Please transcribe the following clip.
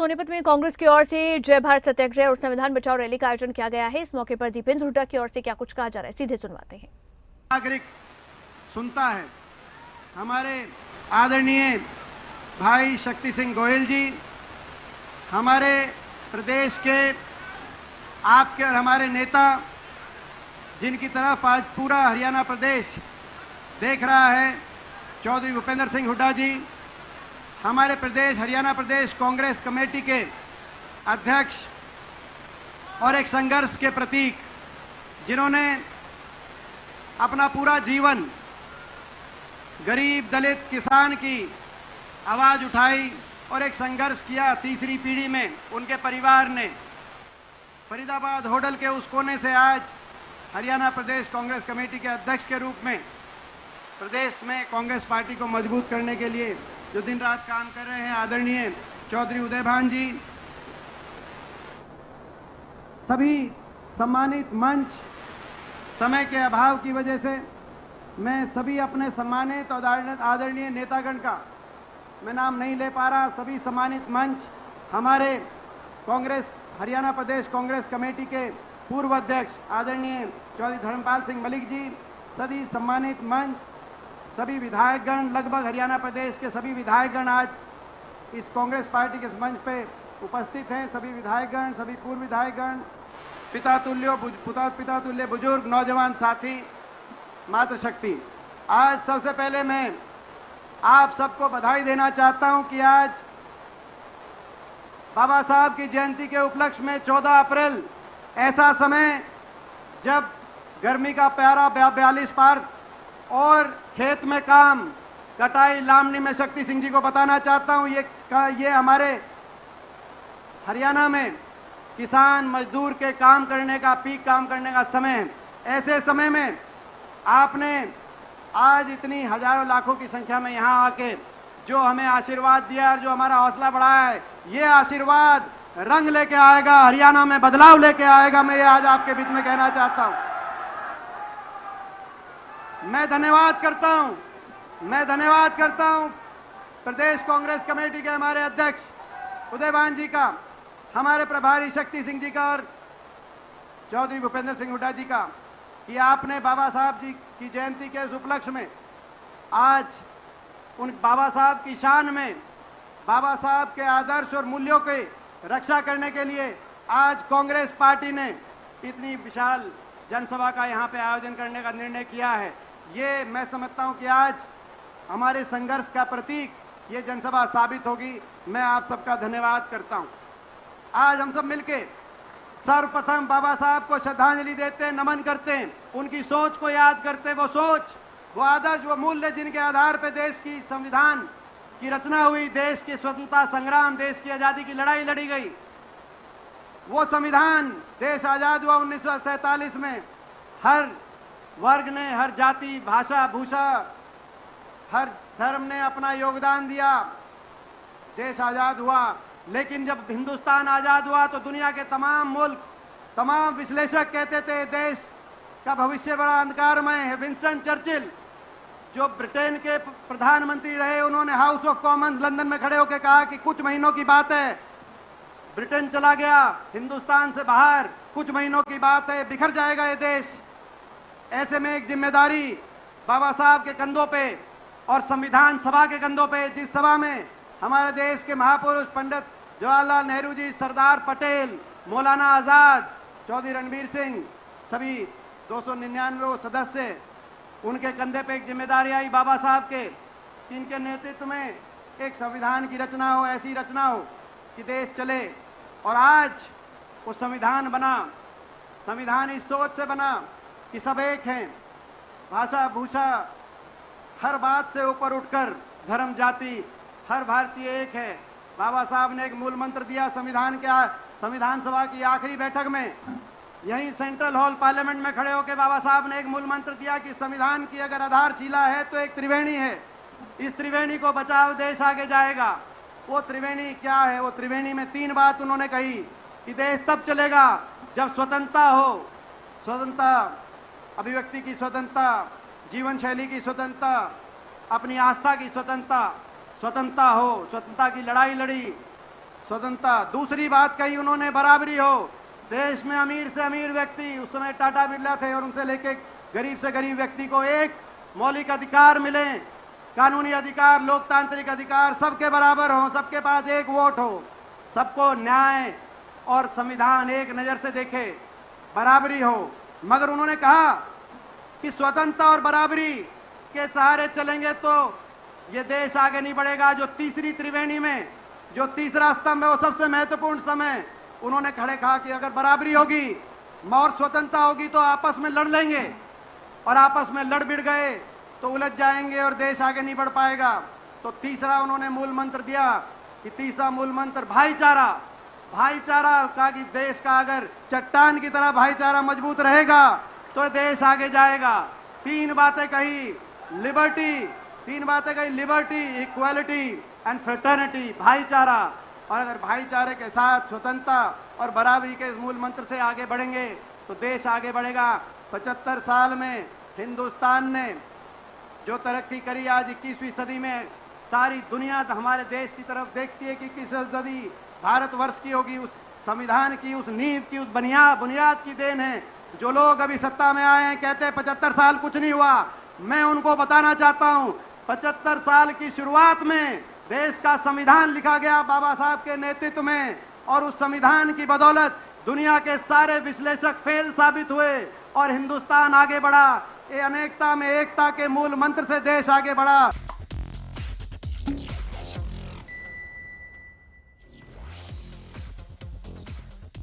सोनीपत में कांग्रेस की ओर से जय भारत सत्याग्रह और संविधान बचाओ रैली का आयोजन किया गया है। इस मौके पर दीपेंद्र हुड्डा की ओर से क्या कुछ कहा जा रहा है, सीधे सुनवाते हैं। नागरिक सुनता है। हमारे आदरणीय भाई शक्ति सिंह गोयल जी, हमारे प्रदेश के आपके और हमारे नेता, जिनकी तरफ आज पूरा हरियाणा प्रदेश देख रहा है, चौधरी भूपेंद्र सिंह हुड्डा जी, हमारे प्रदेश हरियाणा प्रदेश कांग्रेस कमेटी के अध्यक्ष और एक संघर्ष के प्रतीक, जिन्होंने अपना पूरा जीवन गरीब दलित किसान की आवाज़ उठाई और एक संघर्ष किया। तीसरी पीढ़ी में उनके परिवार ने फरीदाबाद होडल के उस कोने से आज हरियाणा प्रदेश कांग्रेस कमेटी के अध्यक्ष के रूप में प्रदेश में कांग्रेस पार्टी को मजबूत करने के लिए जो दिन रात काम कर रहे हैं, आदरणीय चौधरी उदयभान जी, सभी सम्मानित मंच, समय के अभाव की वजह से मैं सभी अपने सम्मानित और आदरणीय नेतागण का मैं नाम नहीं ले पा रहा। सभी सम्मानित मंच, हमारे कांग्रेस हरियाणा प्रदेश कांग्रेस कमेटी के पूर्व अध्यक्ष आदरणीय चौधरी धर्मपाल सिंह मलिक जी, सभी सम्मानित मंच, सभी विधायकगण, लगभग हरियाणा प्रदेश के सभी विधायकगण आज इस कांग्रेस पार्टी के मंच पे उपस्थित हैं। सभी विधायकगण, सभी पूर्व विधायकगण, पिता तुल्य बुजुर्ग, नौजवान साथी, मातृशक्ति, आज सबसे पहले मैं आप सबको बधाई देना चाहता हूं कि आज बाबा साहब की जयंती के उपलक्ष्य में 14 अप्रैल, ऐसा समय जब गर्मी का प्यारा 42 पार और खेत में काम, कटाई, लामनी में शक्ति सिंह जी को बताना चाहता हूं, ये हमारे हरियाणा में किसान मजदूर के काम करने का, पीक काम करने का समय है। ऐसे समय में आपने आज इतनी हजारों लाखों की संख्या में यहाँ आके जो हमें आशीर्वाद दिया और जो हमारा हौसला बढ़ाया है, ये आशीर्वाद रंग लेके आएगा, हरियाणा में बदलाव लेके आएगा। मैं ये आज आपके बीच में कहना चाहता हूं। मैं धन्यवाद करता हूं प्रदेश कांग्रेस कमेटी के हमारे अध्यक्ष उदयभान जी का, हमारे प्रभारी शक्ति सिंह जी का और चौधरी भूपेंद्र सिंह हुड्डा जी का, कि आपने बाबा साहब जी की जयंती के इस उपलक्ष्य में आज उन बाबा साहब की शान में, बाबा साहब के आदर्श और मूल्यों की रक्षा करने के लिए आज कांग्रेस पार्टी ने इतनी विशाल जनसभा का यहाँ पे आयोजन करने का निर्णय किया है। ये मैं समझता हूँ कि आज हमारे संघर्ष का प्रतीक ये जनसभा साबित होगी। मैं आप सबका धन्यवाद करता हूँ। आज हम सब मिलके सर्वप्रथम बाबा साहब को श्रद्धांजलि देते हैं, नमन करते हैं, उनकी सोच को याद करते हैं। वो सोच, वो आदर्श, वो मूल्य जिनके आधार पर देश की संविधान की रचना हुई, देश की स्वतंत्रता संग्राम, देश की आज़ादी की लड़ाई लड़ी गई। वो संविधान, देश आज़ाद हुआ 1947 में, हर वर्ग ने, हर जाति, भाषा, भूषा, हर धर्म ने अपना योगदान दिया, देश आज़ाद हुआ। लेकिन जब हिंदुस्तान आज़ाद हुआ तो दुनिया के तमाम मुल्क, तमाम विश्लेषक कहते थे देश का भविष्य बड़ा अंधकारमय है। विंस्टन चर्चिल, जो ब्रिटेन के प्रधानमंत्री रहे, उन्होंने हाउस ऑफ कॉमन्स लंदन में खड़े होकर कहा कि कुछ महीनों की बात है, ब्रिटेन चला गया हिंदुस्तान से बाहर, कुछ महीनों की बात है, बिखर जाएगा ये देश। ऐसे में एक जिम्मेदारी बाबा साहब के कंधों पे और संविधान सभा के कंधों पे, जिस सभा में हमारे देश के महापुरुष पंडित जवाहरलाल नेहरू जी, सरदार पटेल, मौलाना आज़ाद, चौधरी रणबीर सिंह, सभी 299 सदस्य, उनके कंधे पे एक जिम्मेदारी आई बाबा साहब के, इनके नेतृत्व में एक संविधान की रचना हो, ऐसी रचना हो कि देश चले। और आज वो संविधान बना। संविधान इस सोच से बना कि सब एक हैं, भाषा, भूषा, हर बात से ऊपर उठकर, धर्म, जाति, हर भारतीय एक है। बाबा साहब ने एक मूल मंत्र दिया संविधान सभा की आखिरी बैठक में, यहीं सेंट्रल हॉल पार्लियामेंट में खड़े होकर बाबा साहब ने एक मूल मंत्र दिया कि संविधान की अगर आधारशिला है तो एक त्रिवेणी है, इस त्रिवेणी को बचाओ, देश आगे जाएगा। वो त्रिवेणी क्या है? वो त्रिवेणी में 3 बात उन्होंने कही कि देश तब चलेगा जब स्वतंत्रता हो, स्वतंत्रता, अभिव्यक्ति की स्वतंत्रता, जीवन शैली की स्वतंत्रता, अपनी आस्था की स्वतंत्रता हो, स्वतंत्रता की लड़ाई लड़ी, स्वतंत्रता। दूसरी बात कही उन्होंने, बराबरी हो। देश में अमीर से अमीर व्यक्ति, उस समय टाटा बिरला थे, और उनसे लेके गरीब से गरीब व्यक्ति को एक मौलिक अधिकार मिले, कानूनी अधिकार, लोकतांत्रिक अधिकार, सबके बराबर हो, सबके पास एक वोट हो, सबको न्याय और संविधान एक नजर से देखे, बराबरी हो। मगर उन्होंने कहा कि स्वतंत्रता और बराबरी के सहारे चलेंगे तो ये देश आगे नहीं बढ़ेगा। जो तीसरी त्रिवेणी में जो तीसरा स्तंभ है वो सबसे महत्वपूर्ण स्तंभ है। उन्होंने खड़े कहा कि अगर बराबरी होगी और स्वतंत्रता होगी तो आपस में लड़ लेंगे, और आपस में लड़ भिड़ गए तो उलझ जाएंगे और देश आगे नहीं बढ़ पाएगा। तो तीसरा उन्होंने मूल मंत्र दिया कि तीसरा मूल मंत्र भाईचारा। भाईचारा का कि देश का अगर चट्टान की तरह भाईचारा मजबूत रहेगा तो देश आगे जाएगा। तीन बातें कही, लिबर्टी, इक्वालिटी एंड फ्रेटर्निटी, भाईचारा। और अगर भाईचारे के साथ स्वतंत्रता और बराबरी के इस मूल मंत्र से आगे बढ़ेंगे तो देश आगे बढ़ेगा। 75 साल में हिंदुस्तान ने जो तरक्की करी, आज 21वीं सदी में सारी दुनिया हमारे देश की तरफ देखती है कि 21वीं सदी भारतवर्ष की होगी। उस संविधान की, उस नींव की, उस बुनियाद की देन है। जो लोग अभी सत्ता में आए हैं, कहते हैं 75 साल कुछ नहीं हुआ, मैं उनको बताना चाहता हूं 75 साल की शुरुआत में देश का संविधान लिखा गया बाबा साहब के नेतृत्व में, और उस संविधान की बदौलत दुनिया के सारे विश्लेषक फेल साबित हुए और हिंदुस्तान आगे बढ़ा। ये अनेकता में एकता के मूल मंत्र से देश आगे बढ़ा।